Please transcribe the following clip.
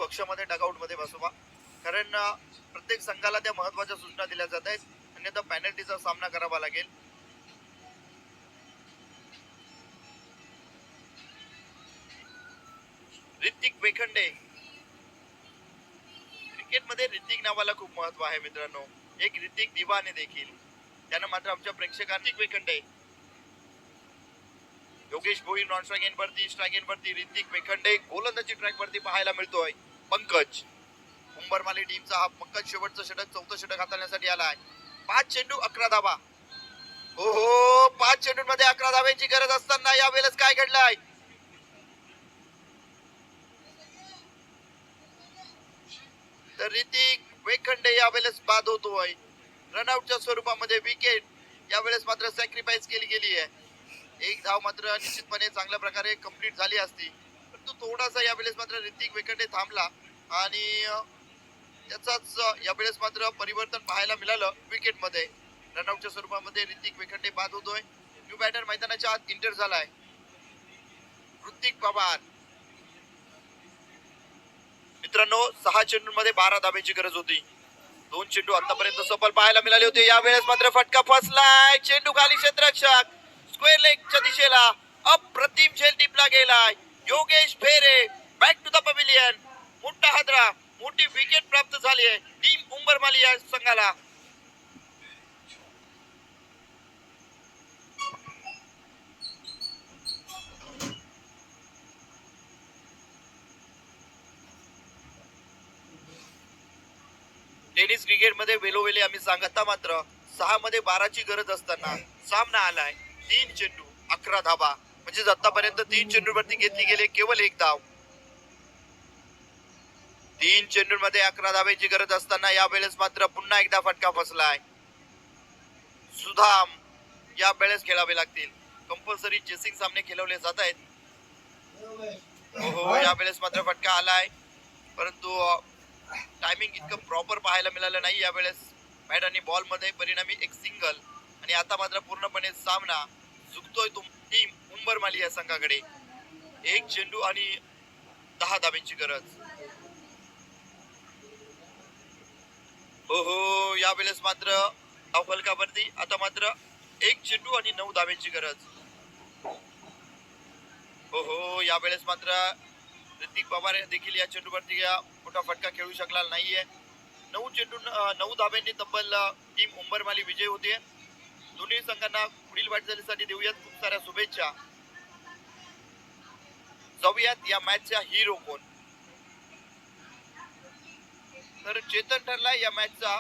पक्षामध्ये डगआउट मध्ये बसवा, कारण प्रत्येक संघाला त्या महत्वाच्या सूचना दिल्या जात आहेत, अन्यथा पेनल्टीचा सामना करावा लागेल. ऋतिक वेखंडे, क्रिकेटमध्ये ऋतिक नावाला खूप महत्व आहे मित्रांनो. एक ऋतिक दिवाने देखील, त्यानं मात्र आमच्या प्रेक्षकांनी Wekhande, Yogesh Bhoir non strike end वरती, स्ट्राईक एंड वरती ऋतिक वेखंडे गोलंदाजी ट्रॅक वरती पाहायला मिळतोय. पंकज, उंबरमाली टीमचा हा पंकज शेवटचं षटक, चौथं षटक हाताळण्यासाठी आलाय. 5 चेंडू 11 धावा. ओहो, 5 चेंडूंमध्ये 11 धाव्यांची गरज असताना यावेळेस काय घडलंय? तर ऋतिक वेखंडे यावेळेस बाद होतोय. रनआउटच्या स्वरूपामध्ये विकेट यावेळेस मात्र सॅक्रिफाईस केली गेली आहे. एक धाव मात्र निश्चितपणे चांगल्या प्रकारे कंप्लीट झाली असती, परंतु थोडासा यावेळेस मात्र ऋतिक वेखंडे थांबला आणि त्याचाच यावेळेस मात्र परिवर्तन पाहायला मिळालं विकेट मध्ये. रनआउटच्या स्वरूपामध्ये ऋतिक वेखंडे बाद होतोय. न्यू बॅटर मैदानाच्या आत इंटर झालाय, ऋतिक पवार. मित्रांनो 6 चेंडूंमध्ये 12 धाब्यांची गरज होती. 2 चेंडू आतापर्यंत सफल पाहायला मिळाले होते. यावेळेस मात्र फटका फसलाय. चेंडू खाली क्षेत्ररक्षक स्क्वेअर लेगच्या दिशेला अप्रतिम झेल टिपला गेलाय. योगेश भेरे बॅक टू द पवेलियन. मोठा हादरा, मोठी विकेट प्राप्त झाली आहे टीम उंबरमाली या संघाला. टेनिस क्रिकेटमध्ये वेलोवेले आम्ही सांगता मात्र 6 मध्ये 12 ची गरज असताना सामना आलाय. 3 चेंडू 11 धाबा, म्हणजे आतापर्यंत 3 चेंडूवरती घेतली गेले केवळ 1 धाव. 3 चेंडूंमध्ये 11 धाब्याची गरज असताना यावेळेस मात्र पुन्हा एकदा फटका फसलाय. सुधाम यावेळेस खेळावे लागतील. कंपल्सरी चेसिंग सामने खेळवले जात आहेत. हो, यावेळेस मात्र फटका आलाय, परंतु टायमिंग इतकं प्रॉपर पाहायला मिळालं नाही यावेळेस बॅट आणि बॉल मध्ये. परिणामी एक सिंगल, आणि आता मात्र पूर्णपणे सामना झुकतोय टीम उंबरमाली या संघाकडे. 1 चेंडू आणि 10 धाब्यांची गरज. हो, यावेळेस मात्र फलकावरती आता मात्र 1 चेंडू आणि 9 धाब्यांची गरज. हो, यावेळेस मात्र ऋतिक पवार देखील या चेंडूवरती मोठा फटका खेळू शकला नाहीये. 9 चेंडू 9 धाब्यांनी तब्बल टीम उंबरमाली विजय होते. दोन्ही संघांना पुढील वाटचालीसाठी देऊयात खूप साऱ्या शुभेच्छा. जाऊयात या मॅचचा हिरो कोण. तर चेतन ठरला या मॅचचा